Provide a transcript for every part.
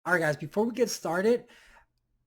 All right, guys, before we get started,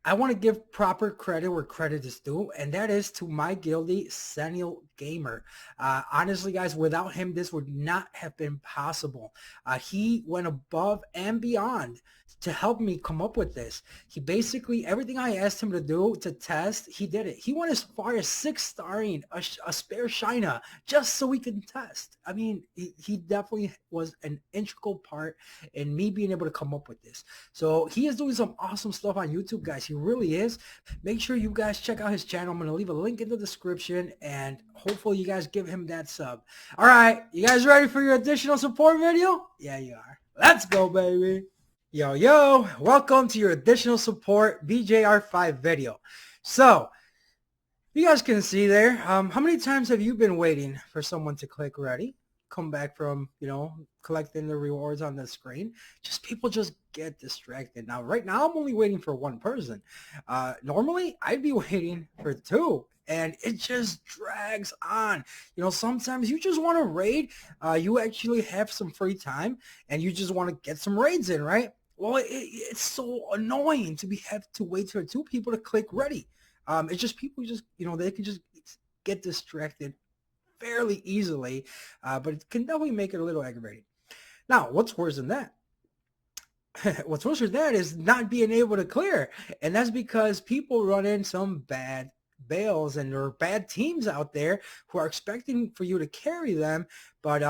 I want to give proper credit where credit is due, and that is to my guildie, xennial Gamer. Honestly, guys, without him, this would not have been possible. He went above and beyond to help me come up with this. He basically, everything I asked him to do to test, he did it. He went as far as 6-starring a spare Shina just so we can test. I mean, he definitely was an integral part in me being able to come up with this. So he is doing some awesome stuff on YouTube, guys. He really is. Make sure you guys check out his channel. I'm going to leave a link in the description, and hopefully you guys give him that sub. All right, you guys ready for your additional support video? Yeah, you are. Let's go, baby. Yo, welcome to your additional support BJR5 video. So, you guys can see there, how many times have you been waiting for someone to click ready? Come back from, collecting the rewards on the screen. People just get distracted. Now, right now, I'm only waiting for one person. Normally, I'd be waiting for two. And it just drags on. Sometimes you just want to raid. You actually have some free time and you just want to get some raids in, right? Well, it's so annoying to have to wait for two people to click ready. It's just people just, they can just get distracted fairly easily, but it can definitely make it a little aggravating. Now, what's worse than that? What's worse than that is not being able to clear. And that's because people run in some bad bales and there are bad teams out there who are expecting for you to carry them, but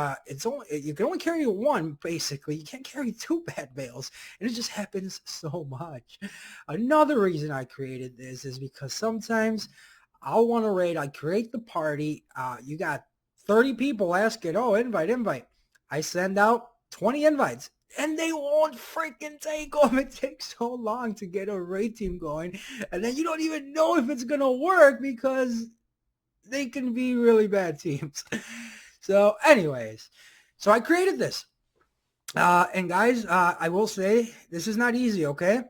you can only carry one. Basically, you can't carry two bad bales, and it just happens so much. Another reason I created this is because sometimes I'll want to raid. I create the party. You got 30 people asking, oh, invite. I send out 20 invites and they won't freaking take them. It takes so long to get a raid team going. And then you don't even know if it's going to work because they can be really bad teams. So anyways, so I created this. And guys, I will say this is not easy, okay?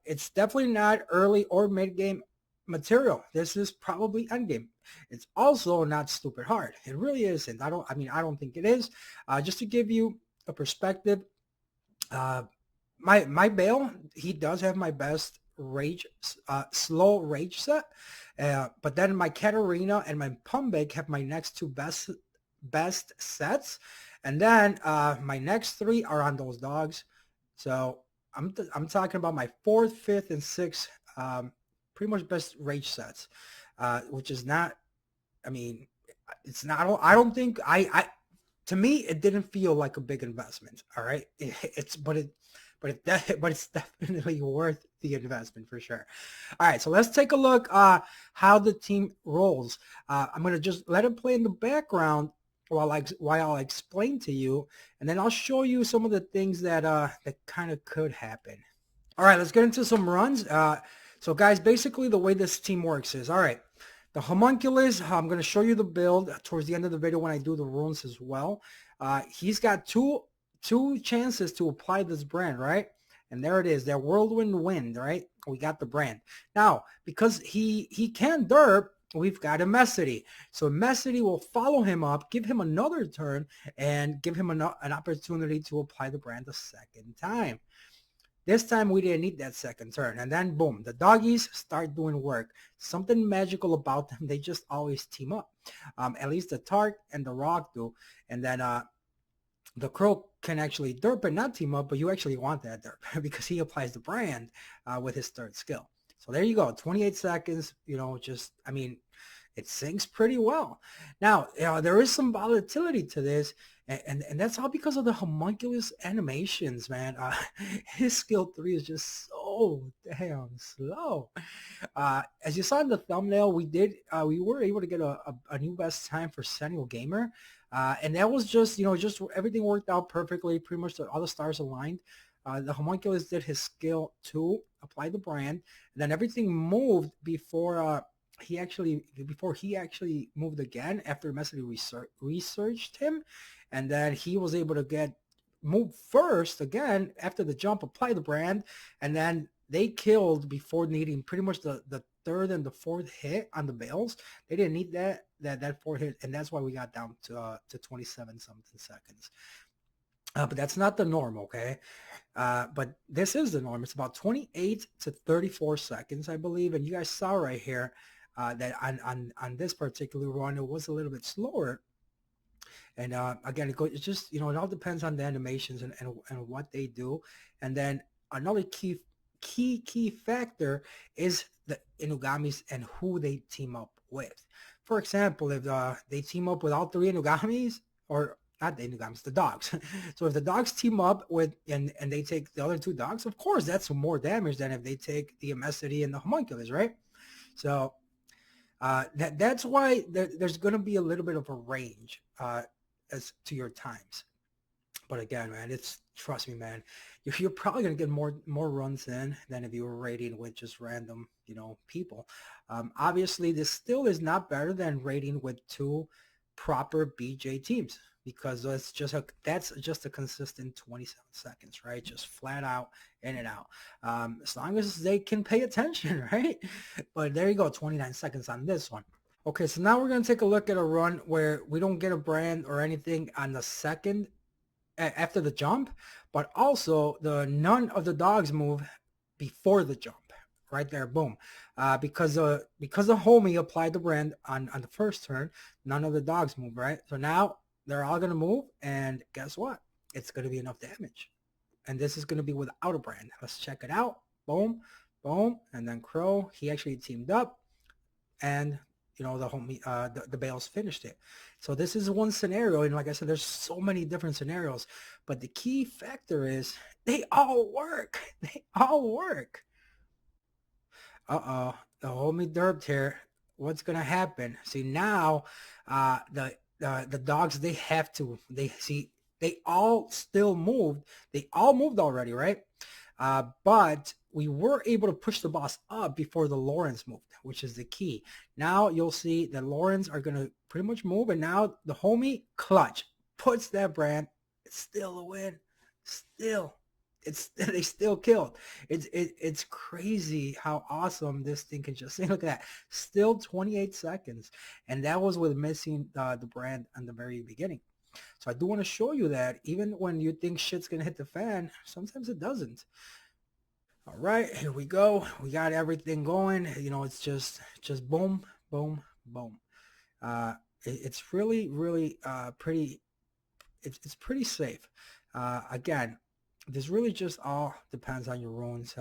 It's definitely not early or mid-game material. This is probably endgame. It's also not stupid hard. It really isn't. I don't think it is. Just to give you a perspective, my Bale, he does have my best slow rage set. But then my Katarina and my Pumbake have my next two best sets. And then my next three are on those dogs. So I'm talking about my fourth, fifth, and sixth pretty much best rage sets, which is not, I mean, it's not, I don't think, to me, it didn't feel like a big investment. All right. But it's definitely worth the investment for sure. All right. So let's take a look how the team rolls. I'm going to just let it play in the background while I'll explain to you, and then I'll show you some of the things that kind of could happen. All right, let's get into some runs. So guys, basically the way this team works is, all right, the Homunculus, I'm going to show you the build towards the end of the video when I do the runes as well. He's got two chances to apply this brand, right? And there it is, that whirlwind wind, right? We got the brand. Now, because he can derp, we've got a Messity. So Messity will follow him up, give him another turn, and give him an opportunity to apply the brand a second time. This time we didn't need that second turn. And then boom, the doggies start doing work. Something magical about them. They just always team up. At least the Tart and the Rock do. And then the Crow can actually derp and not team up, but you actually want that derp because he applies the brand with his third skill. So there you go, 28 seconds, it sinks pretty well. Now, there is some volatility to this, and that's all because of the homunculus animations, man. His skill 3 is just so damn slow. As you saw in the thumbnail, we were able to get a new best time for xennial Gamer. And that was just everything worked out perfectly. Pretty much all the stars aligned. The homunculus did his skill 2, applied the brand, and then everything moved before he actually moved again after Messity researched him, and then he was able to move first again after the jump, apply the brand, and then they killed before needing pretty much the third and the fourth hit on the bales. They didn't need that fourth hit, and that's why we got down to 27 something seconds. but that's not the norm, okay? But this is the norm. It's about 28 to 34 seconds, I believe. And you guys saw right here that on this particular run, it was a little bit slower. And again, it's just, it all depends on the animations and what they do. And then another key factor is the Inugamis and who they team up with. For example, if they team up with all three Inugamis, or not the Inugamis, the dogs. So if the dogs team up with and they take the other two dogs, of course that's more damage than if they take the Amesity and the Homunculus, right? So that's why there's going to be a little bit of a range as to your times. But again, man, trust me, man, you're probably going to get more runs in than if you were raiding with just random, people. Obviously, this still is not better than raiding with two proper BJ teams, because that's just a consistent 27 seconds, right? Just flat out in and out. As long as they can pay attention, right? But there you go, 29 seconds on this one. Okay, so now we're going to take a look at a run where we don't get a brand or anything on the second after the jump, but also none of the dogs move before the jump. Right there, boom. Because the homie applied the brand on the first turn, none of the dogs move, right? So now they're all going to move, and guess what? It's going to be enough damage. And this is going to be without a brand. Let's check it out. Boom, boom. And then Crow, he actually teamed up, and the homie, the Bales finished it. So this is one scenario, and like I said, there's so many different scenarios, but the key factor is they all work. They all work. The homie derped here. What's gonna happen? See now, the dogs, they all still moved. They all moved already, right? But we were able to push the boss up before the Lawrence moved, which is the key. Now you'll see that Lawrence are gonna pretty much move, and now the homie clutch puts that brand. It's still a win. Still. They still killed. It's crazy how awesome this thing can just look at that. Still 28 seconds, and that was with missing the brand in the very beginning. So I do want to show you that even when you think shit's gonna hit the fan, sometimes it doesn't. All right, here we go. We got everything going. It's just boom, boom, boom. It's really pretty. It's pretty safe. Again, this really just all depends on your runes.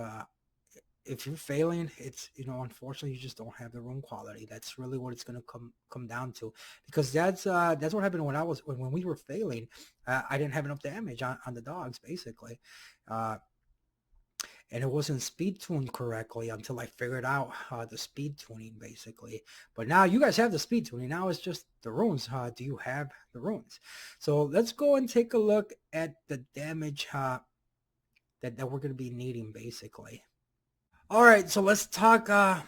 If you're failing, it's unfortunately you just don't have the rune quality. That's really what it's gonna come down to, because that's what happened when we were failing. I didn't have enough damage on the dogs basically, and it wasn't speed tuned correctly until I figured out the speed tuning basically. But now you guys have the speed tuning. Now it's just the runes. Do you have the runes? So let's go and take a look at the damage that we're going to be needing basically. All right, so let's talk about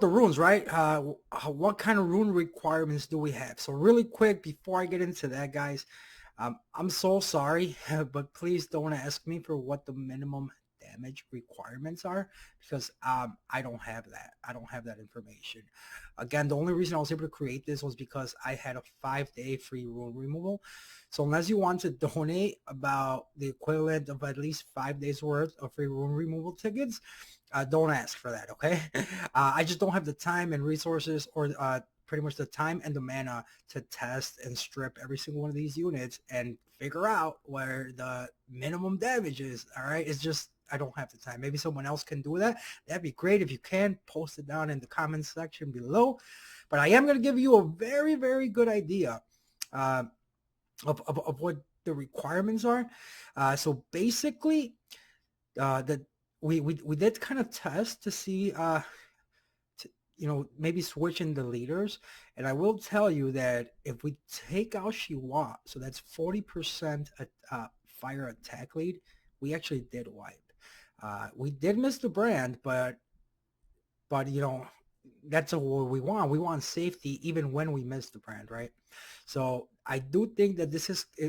the runes, right? What kind of rune requirements do we have? So really quick before I get into that, guys, I'm so sorry, but please don't ask me for what the minimum damage requirements are, because I don't have that. I don't have that information. Again, the only reason I was able to create this was because I had a 5-day free rune removal. So unless you want to donate about the equivalent of at least 5 days worth of free rune removal tickets, don't ask for that, okay? I just don't have the time and resources, or pretty much the time and the mana to test and strip every single one of these units and figure out where the minimum damage is. All right, it's just I don't have the time. Maybe someone else can do that. That'd be great. If you can, post it down in the comments section below. But I am going to give you a very, very good idea of what the requirements are. So basically, we did kind of test to see maybe switching the leaders. And I will tell you that if we take out Shiwa, so that's 40% fire attack lead, we actually did wipe. We did miss the brand, but that's what we want. We want safety even when we miss the brand, right? So I do think that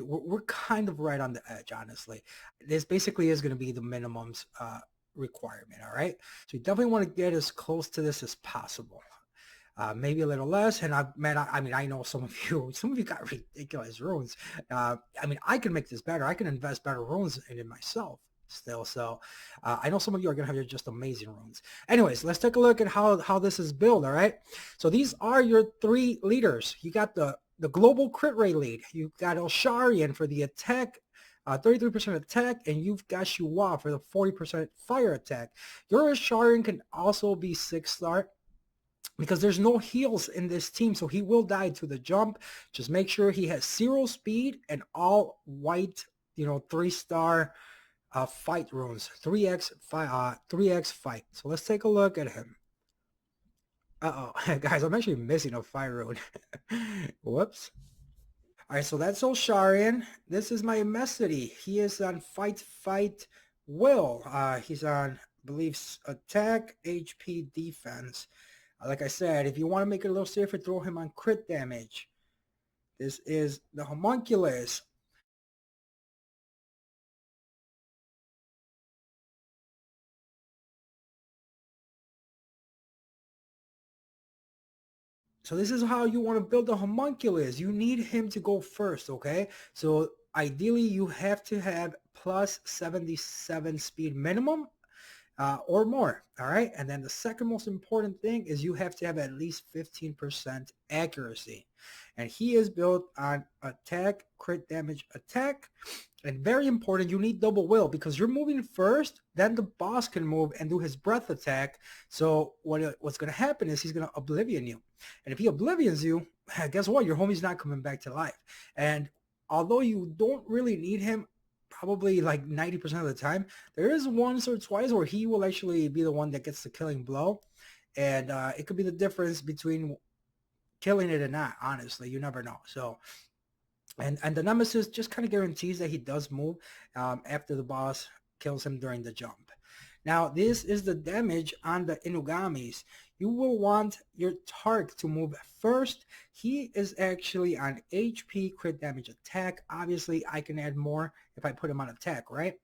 we're kind of right on the edge, honestly. This basically is going to be the minimums requirement, all right? So you definitely want to get as close to this as possible. maybe a little less. And I mean, I know some of you got ridiculous runes. I mean, I can make this better. I can invest better runes in it myself still. So I know some of you are going to have just amazing runes. Anyways, let's take a look at how this is built. All right. So these are your 3 leaders. You got the global crit rate lead. You got Elsharian for the attack, 33% attack, and you've got Shua for the 40% fire attack. Your Elsharian can also be 6-star because there's no heals in this team, so he will die to the jump. Just make sure he has 0 speed and all white, 3-star fight runes, 3x fight. So let's take a look at him. Guys, I'm actually missing a fight rune. Whoops. All right, so that's Elsharian. This is my Messity. He is on fight will. He's on, I believe, attack, HP, defense. Like I said, if you want to make it a little safer, throw him on crit damage. This is the Homunculus. So this is how you want to build the Homunculus. You need him to go first, okay? So ideally, you have to have plus 77 speed minimum or more, all right? And then the second most important thing is you have to have at least 15% accuracy. And he is built on attack, crit damage, attack. And very important, you need double will because you're moving first, then the boss can move and do his breath attack. So what's going to happen is he's going to oblivion you. And if he oblivions you, guess what? Your homie's not coming back to life. And although you don't really need him, probably like 90% of the time, there is once or twice where he will actually be the one that gets the killing blow. And it could be the difference between killing it or not, honestly. You never know. So, and the Nemesis just kind of guarantees that he does move after the boss kills him during the jump. Now, this is the damage on the Inugamis. You will want your Tark to move first. He is actually on HP, crit damage, attack. Obviously, I can add more if I put him on attack, right?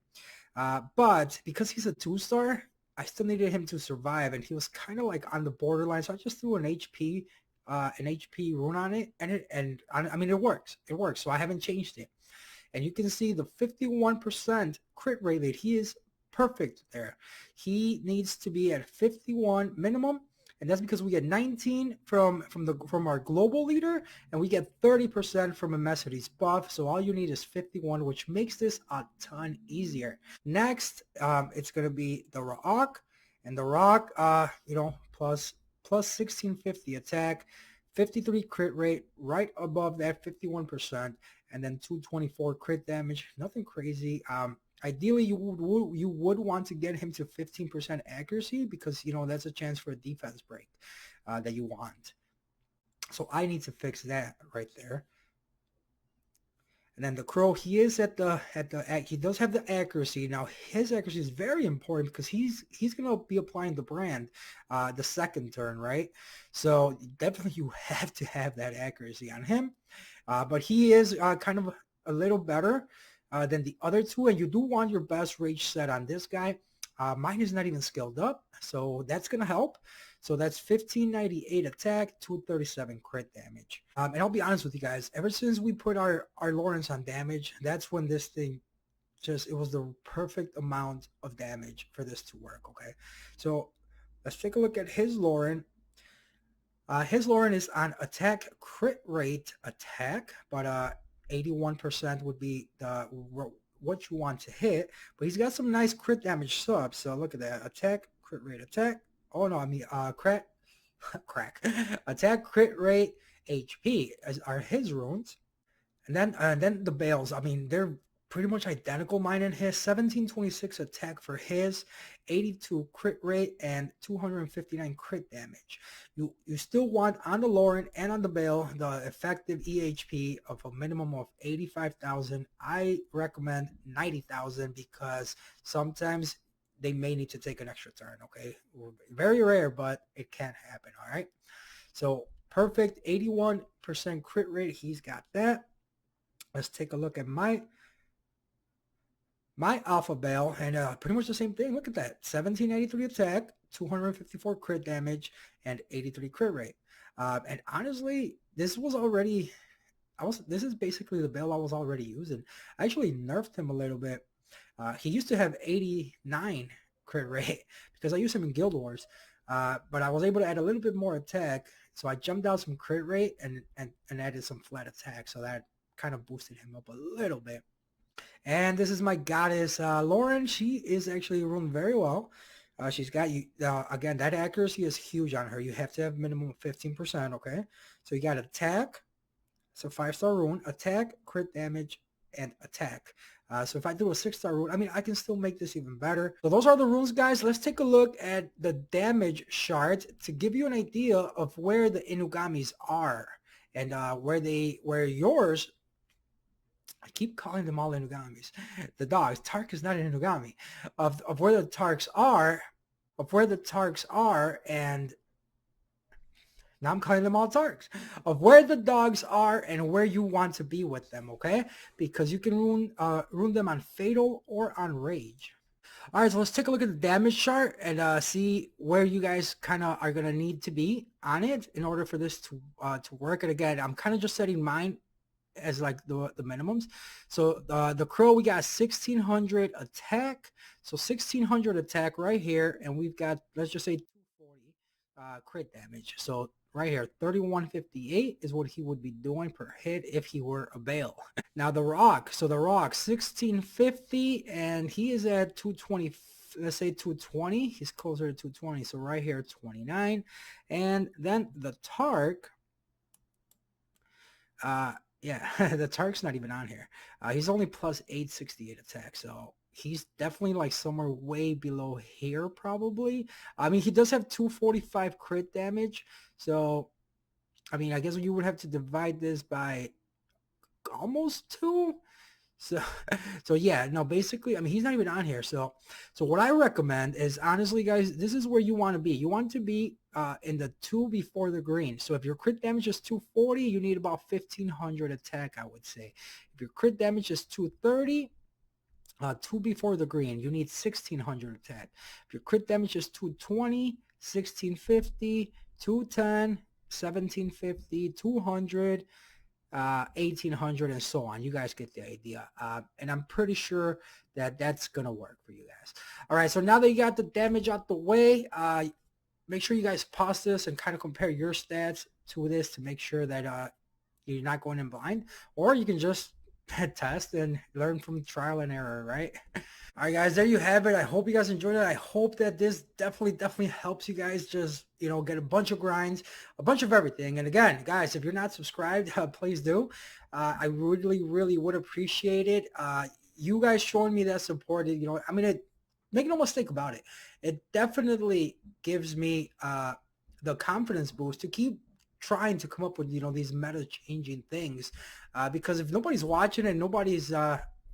But because he's a 2-star, I still needed him to survive, and he was kind of like on the borderline, so I just threw an HP rune on it, and I mean, it works. It works, so I haven't changed it. And you can see the 51% crit rate lead. He is perfect there. He needs to be at 51 minimum, and that's because we get 19 from our global leader, and we get 30% from a Messity's buff. So all you need is 51, which makes this a ton easier. Next, it's gonna be the Rock, and the Rock, plus 1650 attack, 53 crit rate, right above that 51%, and then 224 crit damage. Nothing crazy. Ideally, you would want to get him to 15% accuracy because that's a chance for a defense break that you want. So I need to fix that right there. And then the Crow, he is he does have the accuracy. Now his accuracy is very important because he's gonna be applying the brand the second turn, right? So definitely you have to have that accuracy on him. But he is kind of a little better than the other two, and you do want your best rage set on this guy. Mine is not even scaled up, so that's gonna help. So that's 1598 attack, 237 crit damage. And I'll be honest with you guys, ever since we put our Lawrence on damage, that's when this thing it was the perfect amount of damage for this to work, okay? So let's take a look at his Lauren. His Lauren is on attack crit rate attack, but 81% would be what you want to hit. But he's got some nice crit damage subs. So look at that. Attack, crit rate, attack. Oh no, I mean crack. Attack, crit rate, HP are his runes. And then the Bales, I mean, they're pretty much identical. Mine and his 1726 attack for his, 82 crit rate, and 259 crit damage. You still want on the Lauren and on the Bale the effective EHP of a minimum of 85,000. I recommend 90,000 because sometimes they may need to take an extra turn, okay? Very rare, but it can happen, all right? So perfect, 81% crit rate. He's got that. Let's take a look at my Alpha Bale, and pretty much the same thing. Look at that, 1783 attack, 254 crit damage, and 83 crit rate. And honestly, this is basically the build I was already using. I actually nerfed him a little bit. He used to have 89 crit rate because I used him in Guild Wars. But I was able to add a little bit more attack. So I jumped down some crit rate and added some flat attack. So that kind of boosted him up a little bit. And this is my goddess, Lauren. She is actually run very well. She's got you, again, that accuracy is huge on her. You have to have minimum 15%, okay? So you got attack. It's a 5-star rune. Attack, crit damage, and attack. So if I do a 6-star rune, I mean, I can still make this even better. So those are the runes, guys. Let's take a look at the damage chart to give you an idea of where the Inugamis are and where yours. I keep calling them all Inugamis. The dogs. Tark is not an Inugami. Of where the Tarks are, and now I'm calling them all Tarks. Of where the dogs are and where you want to be with them, okay? Because you can ruin them on Fatal or on Rage. All right, so let's take a look at the damage chart and see where you guys kind of are going to need to be on it in order for this to work. And again, I'm kind of just setting mine as like the minimums. So the crow, we got 1600 attack. So 1600 attack right here, and we've got, let's just say 240 crit damage. So right here, 3158 is what he would be doing per hit if he were a Bale. Now the rock, so the rock 1650, and he is at 220. Let's say 220. He's closer to 220. So right here, 29, and then the Tark. Yeah, the Tark's not even on here. He's only plus 868 attack, so he's definitely like somewhere way below here probably. I mean, he does have 245 crit damage, so I mean, I guess you would have to divide this by almost 2. So yeah, no, basically, I mean, he's not even on here. So what I recommend is, honestly, guys, this is where you want to be. You want to be in the 2 before the green. So if your crit damage is 240, you need about 1500 attack, I would say. If your crit damage is 230, 2 before the green, you need 1600 attack. If your crit damage is 220, 1650, 210, 1750, 200, 1800, and so on. You guys get the idea. And I'm pretty sure that that's going to work for you guys. All right, so now that you got the damage out the way, make sure you guys pause this and kind of compare your stats to this to make sure that you're not going in blind, or you can just test and learn from trial and error, right? All right, guys, there you have it. I hope you guys enjoyed it. I hope that this definitely helps you guys just, get a bunch of grinds, a bunch of everything. And again, guys, if you're not subscribed, please do. I really would appreciate it. You guys showing me that support, I mean, make no mistake about it. It definitely gives me the confidence boost to keep trying to come up with, these meta changing things. Because if nobody's watching and nobody's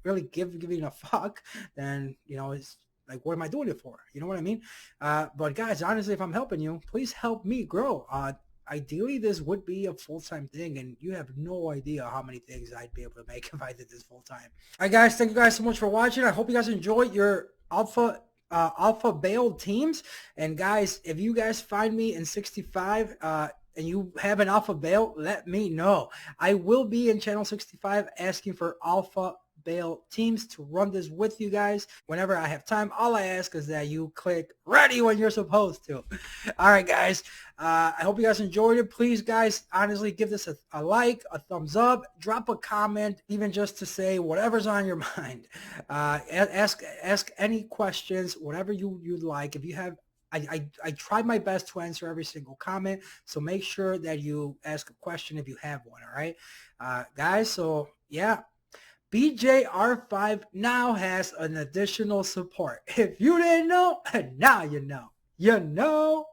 really giving a fuck, then it's like, what am I doing it for? You know what I mean? But guys, honestly, if I'm helping you, please help me grow. Ideally, this would be a full-time thing, and you have no idea how many things I'd be able to make if I did this full-time. All right, guys, thank you guys so much for watching. I hope you guys enjoyed your alpha Bale teams. And guys, if you guys find me in 65 and you have an alpha Bale, let me know. I will be in channel 65 asking for alpha Bale teams to run this with you guys whenever I have time. All I ask is that you click ready when you're supposed to. All right, guys. I hope you guys enjoyed it. Please, guys, honestly, give this a like, a thumbs up, drop a comment, even just to say whatever's on your mind. Ask any questions, whatever you'd like. If you have, I try my best to answer every single comment, so make sure that you ask a question if you have one, all right? Guys, so yeah, BJR5 now has an additional support. If you didn't know, now you know. You know.